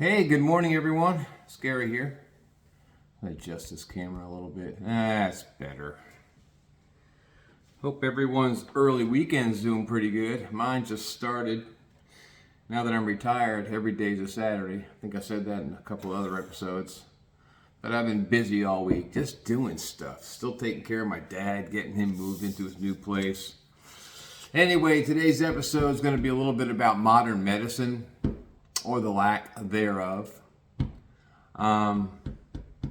Hey, good morning, everyone. Scary here. Adjust this camera a little bit. That's better. Hope everyone's early weekend's doing pretty good. Mine just started. Now that I'm retired, every day's a Saturday. I think I said that in a couple other episodes. But I've been busy all week, just doing stuff. Still taking care of my dad, getting him moved into his new place. Anyway, today's episode is going to be a little bit about modern medicine, or the lack thereof. Where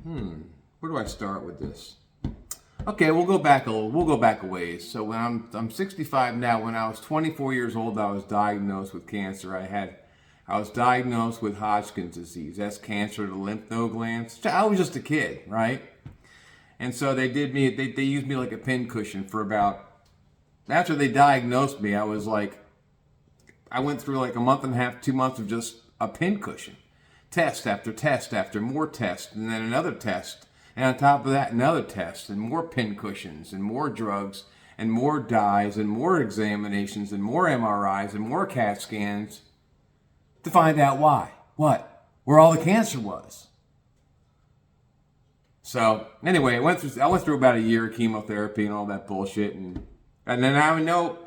do I start with this? Okay, we'll go back a ways. So when I'm 65 now. When I was 24 years old, I was diagnosed with cancer. I was diagnosed with Hodgkin's disease. That's cancer of the lymph node glands. I was just a kid, right? And so they used me like a pincushion for after they diagnosed me, I went through like a month and a half, 2 months of just a pincushion. Test after more tests, and then another test. And on top of that, another test, and more pincushions, and more drugs, and more dyes, and more examinations, and more MRIs, and more CAT scans to find out where all the cancer was. So anyway, I went through about a year of chemotherapy and all that bullshit, and then I know,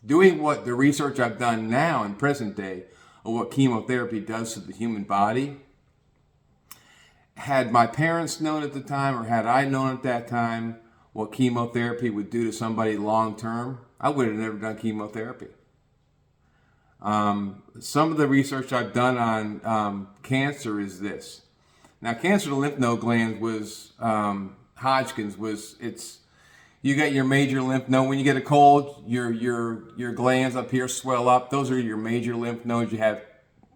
doing what the research I've done now in present day of what chemotherapy does to the human body. Had my parents known at the time, or had I known at that time what chemotherapy would do to somebody long term, I would have never done chemotherapy. Some of the research I've done on cancer is this. Now, cancer of the lymph node glands was Hodgkin's you got your major lymph node. When you get a cold, your glands up here swell up. Those are your major lymph nodes. You have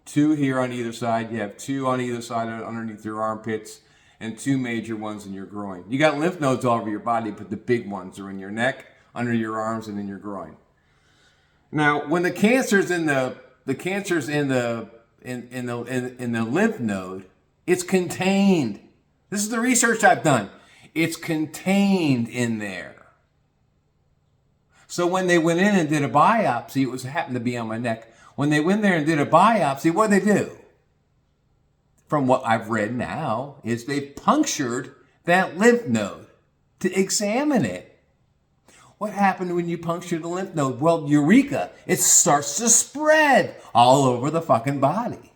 two here on either side. You have two on either side underneath your armpits, and two major ones in your groin. You got lymph nodes all over your body, but the big ones are in your neck, under your arms, and in your groin. Now, when the cancer's in the lymph node, it's contained. This is the research I've done. It's contained in there. So when they went in and did a biopsy, it happened to be on my neck. When they went there and did a biopsy, what did they do? From what I've read now, is they punctured that lymph node to examine it. What happened when you puncture the lymph node? Well, eureka, it starts to spread all over the fucking body.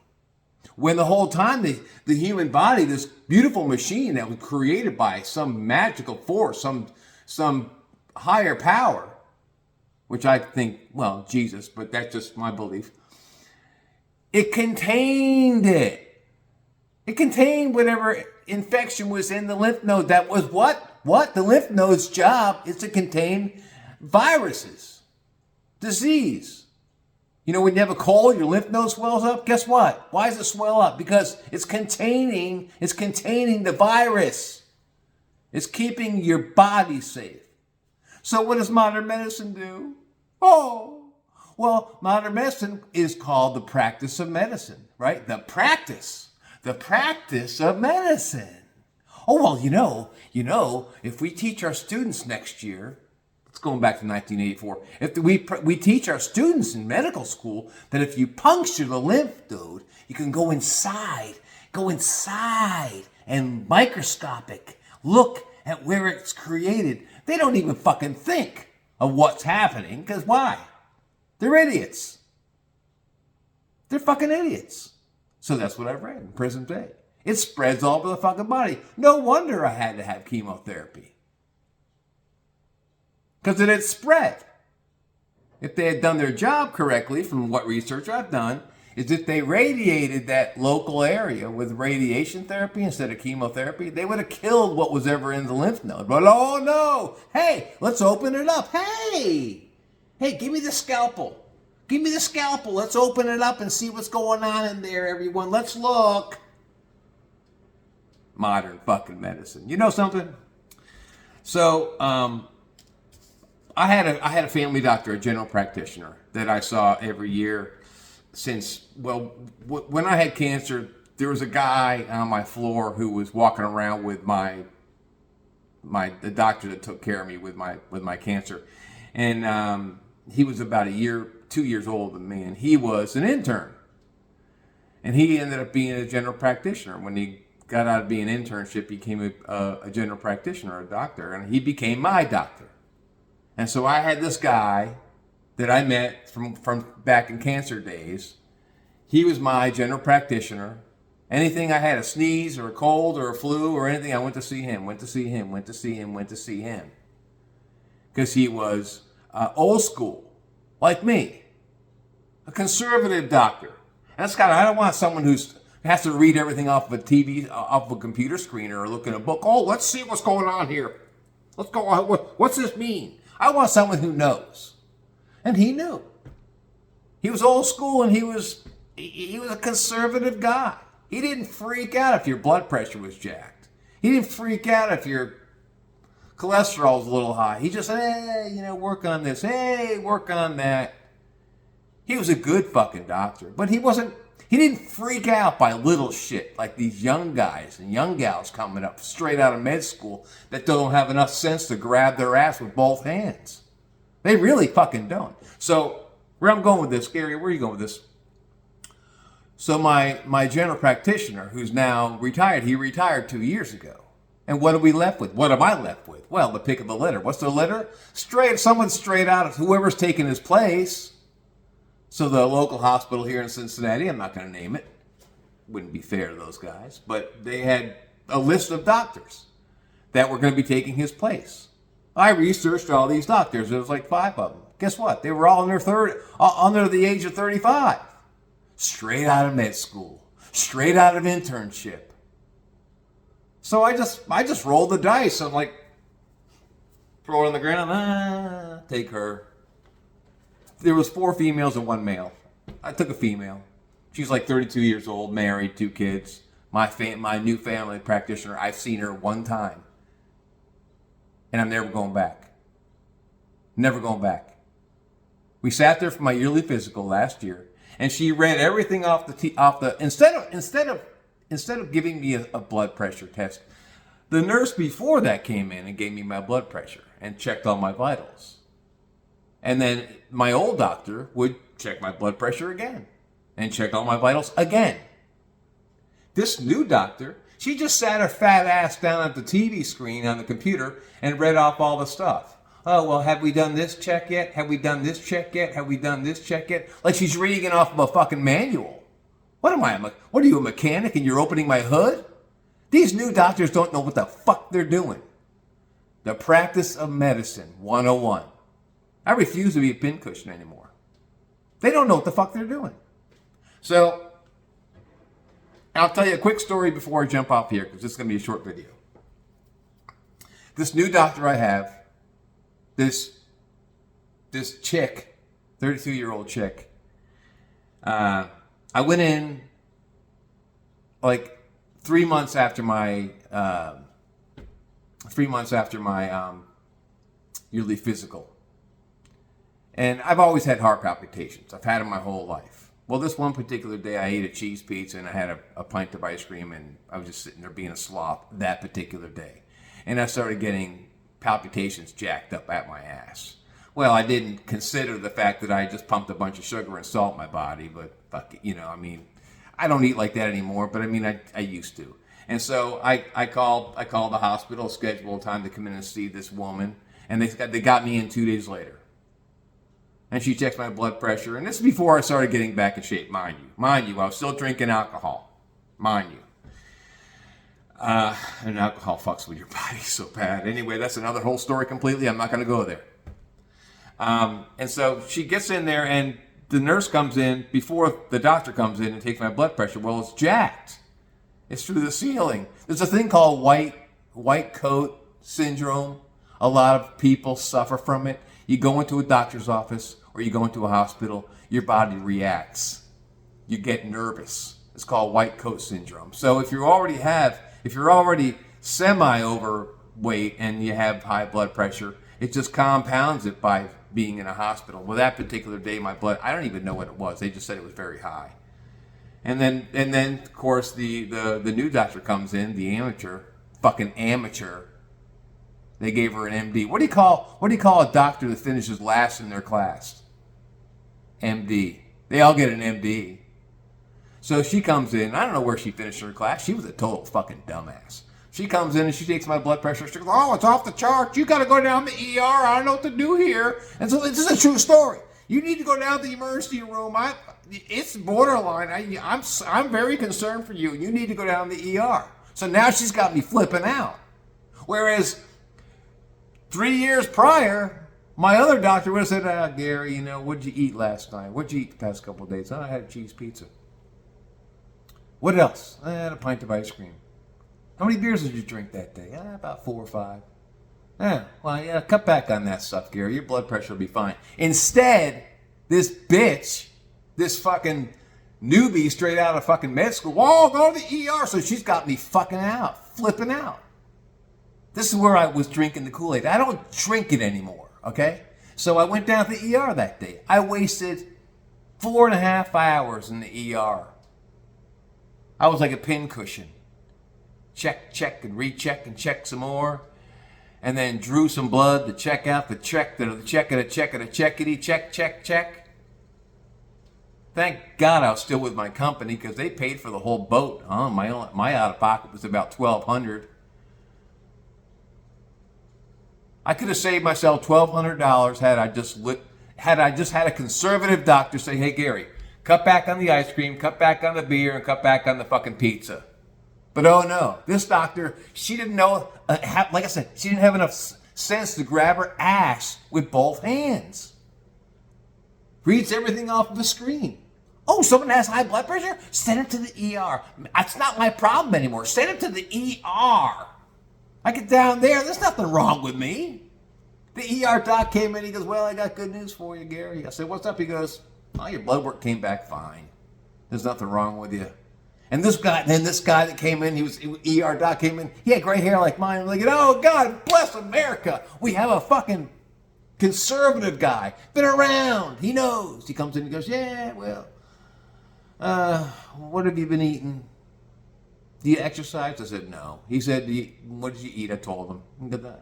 When the whole time the human body, this beautiful machine that was created by some magical force, some higher power, which I think, well, Jesus, but that's just my belief. It contained it. It contained whatever infection was in the lymph node. That was what? The lymph node's job is to contain viruses, disease. You know, when you have a cold, your lymph node swells up. Guess what? Why does it swell up? Because it's containing the virus. It's keeping your body safe. So what does modern medicine do? Oh, well, modern medicine is called the practice of medicine, right? The practice of medicine. Oh, well, you know, if we teach our students next year, it's going back to 1984. If we teach our students in medical school that if you puncture the lymph node, you can go inside and microscopic look at where it's created. They don't even fucking think of what's happening, because why? They're idiots. They're fucking idiots. So that's what I've read in present day. It spreads all over the fucking body. No wonder I had to have chemotherapy. Because it had spread. If they had done their job correctly, from what research I've done, is if they radiated that local area with radiation therapy instead of chemotherapy, they would have killed what was ever in the lymph node. But oh no! Hey, let's open it up. Hey, give me the scalpel. Give me the scalpel. Let's open it up and see what's going on in there, everyone. Let's look. Modern fucking medicine. You know something? So, I had a family doctor, a general practitioner, that I saw every year since, well, when I had cancer. There was a guy on my floor who was walking around with the doctor that took care of me with my cancer, and he was about 2 years older than me, and he was an intern. And he ended up being a general practitioner. When he got out of being an internship, he became a general practitioner, a doctor, and he became my doctor. And so I had this guy that I met from back in cancer days. He was my general practitioner. Anything I had, a sneeze or a cold or a flu or anything, I went to see him, went to see him, went to see him, went to see him. Because he was old school, like me. A conservative doctor. And that's I don't want someone who has to read everything off of a TV, off of a computer screen or look in a book. Oh, let's see what's going on here. Let's go on. What's this mean? I want someone who knows. And he knew. He was old school and he was a conservative guy. He didn't freak out if your blood pressure was jacked. He didn't freak out if your cholesterol was a little high. He just said, hey, work on this. Hey, work on that. He was a good fucking doctor. But he didn't freak out by little shit like these young guys and young gals coming up straight out of med school that don't have enough sense to grab their ass with both hands. They really fucking don't. So, where I'm going with this, Gary, where are you going with this? So my general practitioner, who's now retired, he retired 2 years ago. And what are we left with? What am I left with? Well, the pick of the litter. What's the litter? Someone straight out of whoever's taking his place. So the local hospital here in Cincinnati, I'm not going to name it. Wouldn't be fair to those guys. But they had a list of doctors that were going to be taking his place. I researched all these doctors. There was like 5 of them. Guess what? They were all under the age of 35. Straight out of med school. Straight out of internship. So I just rolled the dice. I'm like, throw it on the ground. Take her. There was 4 females and 1 male. I took a female. She's like 32 years old, married, 2 kids. My new family practitioner, I've seen her 1 time. And I'm never going back. Never going back. We sat there for my yearly physical last year. And she read everything off the instead of giving me a blood pressure test, the nurse before that came in and gave me my blood pressure and checked all my vitals. And then my old doctor would check my blood pressure again and check all my vitals again. This new doctor, she just sat her fat ass down at the TV screen on the computer and read off all the stuff. Oh, well, have we done this check yet? Have we done this check yet? Have we done this check yet? Like she's reading it off of a fucking manual. What am I? What are you, a mechanic and you're opening my hood? These new doctors don't know what the fuck they're doing. The practice of medicine 101. I refuse to be a pincushion anymore. They don't know what the fuck they're doing. So, I'll tell you a quick story before I jump off here because this is going to be a short video. This new doctor I have, this chick, 32-year-old chick, I went in like 3 months after my yearly physical. And I've always had heart palpitations. I've had them my whole life. Well, this one particular day, I ate a cheese pizza and I had a pint of ice cream, and I was just sitting there being a sloth that particular day. And I started getting palpitations jacked up at my ass. Well, I didn't consider the fact that I just pumped a bunch of sugar and salt in my body, but fuck it, I don't eat like that anymore, but I used to. And so I called the hospital, scheduled time to come in and see this woman, and they got me in 2 days later. And she checks my blood pressure, and this is before I started getting back in shape, mind you. Mind you, I was still drinking alcohol. Mind you. And alcohol fucks with your body so bad. Anyway, that's another whole story completely. I'm not going to go there. And so she gets in there, and the nurse comes in before the doctor comes in and takes my blood pressure. Well, it's jacked. It's through the ceiling. There's a thing called white coat syndrome. A lot of people suffer from it. You go into a doctor's office or you go into a hospital, your body reacts. You get nervous. It's called white coat syndrome. So if you're already semi-overweight and you have high blood pressure, it just compounds it by being in a hospital. Well, that particular day, my blood, I don't even know what it was. They just said it was very high. And then of course, the new doctor comes in, the fucking amateur. They gave her an MD. What do you call a doctor that finishes last in their class? MD. They all get an MD. So she comes in. I don't know where she finished her class. She was a total fucking dumbass. She comes in and she takes my blood pressure. She goes, oh, it's off the charts. You got to go down the ER. I don't know what to do here. And so this is a true story. You need to go down to the emergency room. It's borderline. I'm very concerned for you. You need to go down to the ER. So now she's got me flipping out. Whereas 3 years prior, my other doctor would have said, Gary, what'd you eat last night? What'd you eat the past couple of days? Oh, I had a cheese pizza. What else? I had a pint of ice cream. How many beers did you drink that day? About 4 or 5. Cut back on that stuff, Gary. Your blood pressure will be fine. Instead, this bitch, this fucking newbie straight out of fucking med school, go to the ER. So she's got me fucking out, flipping out. This is where I was drinking the Kool-Aid. I don't drink it anymore, okay? So I went down to the ER that day. I wasted 4.5 hours in the ER. I was like a pincushion. Check, and recheck, and check some more. And then drew some blood to check out the check, check. Thank God I was still with my company because they paid for the whole boat. My out-of-pocket was about $1,200. I could have saved myself $1,200 had I just had a conservative doctor say, hey, Gary, cut back on the ice cream, cut back on the beer, and cut back on the fucking pizza. But oh no, this doctor, she didn't know, like I said, she didn't have enough sense to grab her ass with both hands. Reads everything off of the screen. Oh, someone has high blood pressure? Send it to the ER. That's not my problem anymore. Send it to the ER. I get down there, there's nothing wrong with me. The ER doc came in, he goes, well, I got good news for you, Gary. I said, what's up? He goes, oh, your blood work came back fine. There's nothing wrong with you. And this guy that came in, he was ER doc came in, he had gray hair like mine. I'm like, oh, God bless America. We have a fucking conservative guy. Been around. He knows. He comes in and goes, yeah, well, what have you been eating? Do you exercise? I said, no. He said, what did you eat? I told him.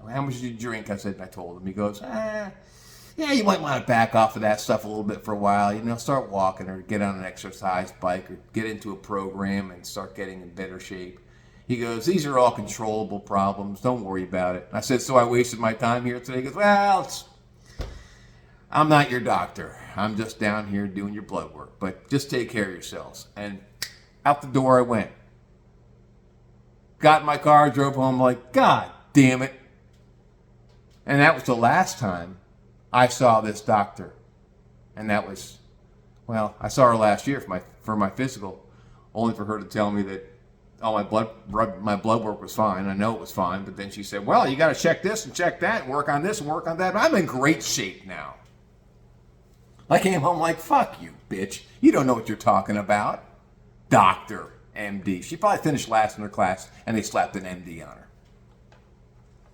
How much did you drink? I said, I told him. He goes, yeah, you might want to back off of that stuff a little bit for a while. Start walking or get on an exercise bike or get into a program and start getting in better shape. He goes, these are all controllable problems. Don't worry about it. I said, so I wasted my time here today? He goes, well, I'm not your doctor. I'm just down here doing your blood work. But just take care of yourselves. And out the door I went. Got in my car, drove home like, God damn it. And that was the last time I saw this doctor. And that was, well, I saw her last year for my physical, only for her to tell me that my blood work was fine. I know it was fine, but then she said, well, you got to check this and check that and work on this and work on that. I'm in great shape now. I came home like, fuck you, bitch. You don't know what you're talking about. Doctor, MD. She probably finished last in her class and they slapped an MD on her.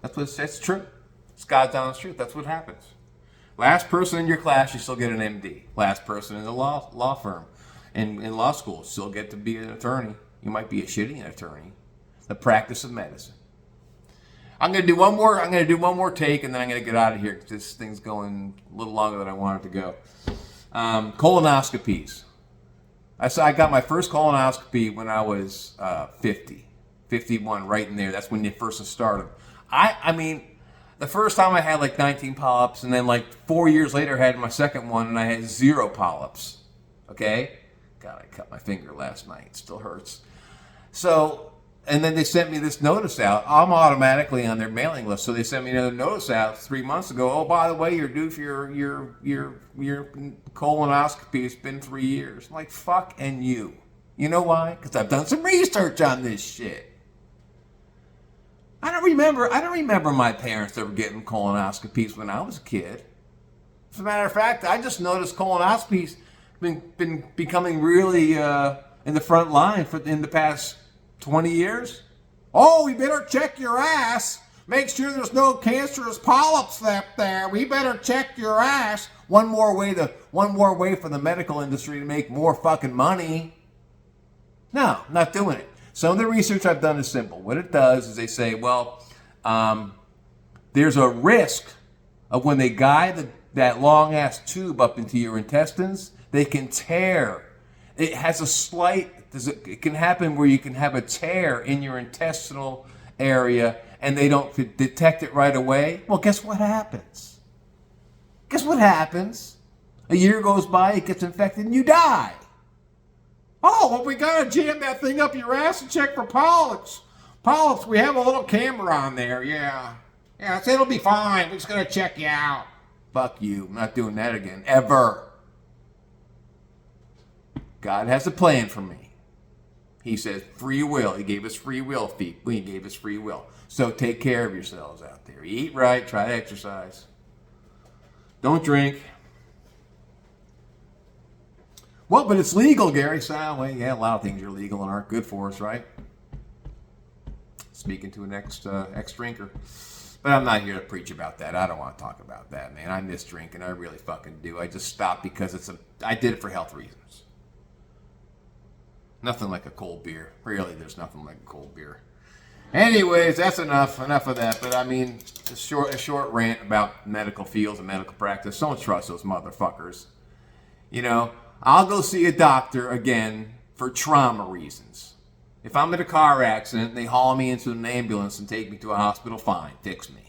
That's true. It's God's honest truth. That's what happens. Last person in your class, you still get an MD. Last person in the law firm, in law school, still get to be an attorney. You might be a shitty attorney. The practice of medicine. I'm gonna do one more take, and then I'm gonna get out of here because this thing's going a little longer than I want it to go. Colonoscopies. I got my first colonoscopy when I was 51, right in there. That's when you first started. I mean, the first time I had like 19 polyps, and then like 4 years later I had my second one, and I had 0 polyps. Okay? God, I cut my finger last night. It still hurts. So, and then they sent me this notice out. I'm automatically on their mailing list, so they sent me another notice out 3 months ago. Oh, by the way, you're due for your colonoscopy. It's been 3 years. I'm like, fuck and you. You know why? Because I've done some research on this shit. I don't remember my parents ever getting colonoscopies when I was a kid. As a matter of fact, I just noticed colonoscopies been becoming really in the front line in the past 20 years. Oh, we better check your ass. Make sure there's no cancerous polyps up there. We better check your ass. One more way for the medical industry to make more fucking money. No, not doing it. Some of the research I've done is simple. What it does is they say, well, there's a risk of when they guide that long-ass tube up into your intestines, they can tear It has a slight, it can happen where you can have a tear in your intestinal area and they don't detect it right away. Well, guess what happens? Guess what happens? A year goes by, it gets infected, and you die. Oh, well, we got to jam that thing up your ass and check for polyps. Polyps, we have a little camera on there, yeah. Yeah, so it'll be fine. We're just going to check you out. Fuck you. I'm not doing that again, ever. God has a plan for me. He says free will. He gave us free will. He gave us free will. So take care of yourselves out there. Eat right. Try to exercise. Don't drink. Well, but it's legal, Gary. So, well, yeah, a lot of things are legal and aren't good for us, right? Speaking to an ex-drinker. But I'm not here to preach about that. I don't want to talk about that, man. I miss drinking. I really fucking do. I just stopped because I did it for health reasons. Nothing like a cold beer. Really, there's nothing like a cold beer. Anyways, that's enough. Enough of that. But I mean, a short rant about medical fields and medical practice. Don't trust those motherfuckers. You know, I'll go see a doctor again for trauma reasons. If I'm in a car accident and they haul me into an ambulance and take me to a hospital, fine, fix me.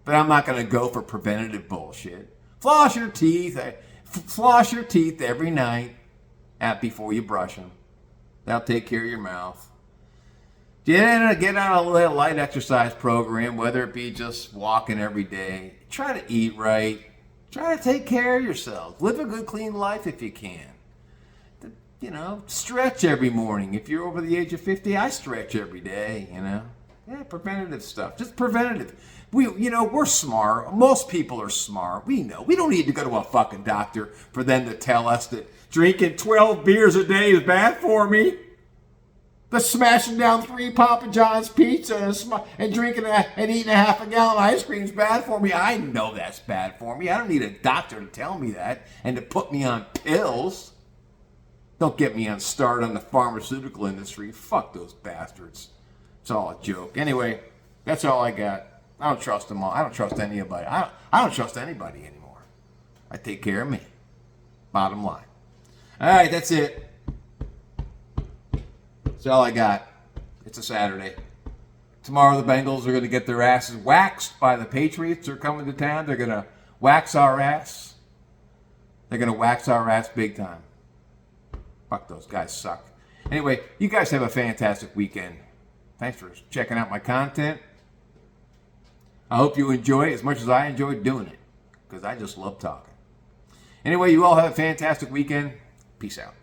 But I'm not going to go for preventative bullshit. Floss your teeth every night before you brush them. That'll take care of your mouth. Get on a little light exercise program, whether it be just walking every day. Try to eat right. Try to take care of yourself. Live a good, clean life if you can. You know, stretch every morning. If you're over the age of 50, I stretch every day, you know. Yeah, preventative stuff. Just preventative. We're smart. Most people are smart. We know. We don't need to go to a fucking doctor for them to tell us that drinking 12 beers a day is bad for me. But smashing down 3 Papa John's pizza and drinking and eating a half a gallon of ice cream is bad for me. I know that's bad for me. I don't need a doctor to tell me that and to put me on pills. Don't get me started on the pharmaceutical industry. Fuck those bastards. It's all a joke. Anyway, that's all I got. I don't trust them all. I don't trust anybody. I don't trust anybody anymore. I take care of me. Bottom line. All right, that's it. That's all I got. It's a Saturday. Tomorrow the Bengals are going to get their asses waxed by the Patriots. They're coming to town. They're going to wax our ass. They're going to wax our ass big time. Fuck, those guys suck. Anyway, you guys have a fantastic weekend. Thanks for checking out my content. I hope you enjoy it as much as I enjoyed doing it, because I just love talking. Anyway, you all have a fantastic weekend. Peace out.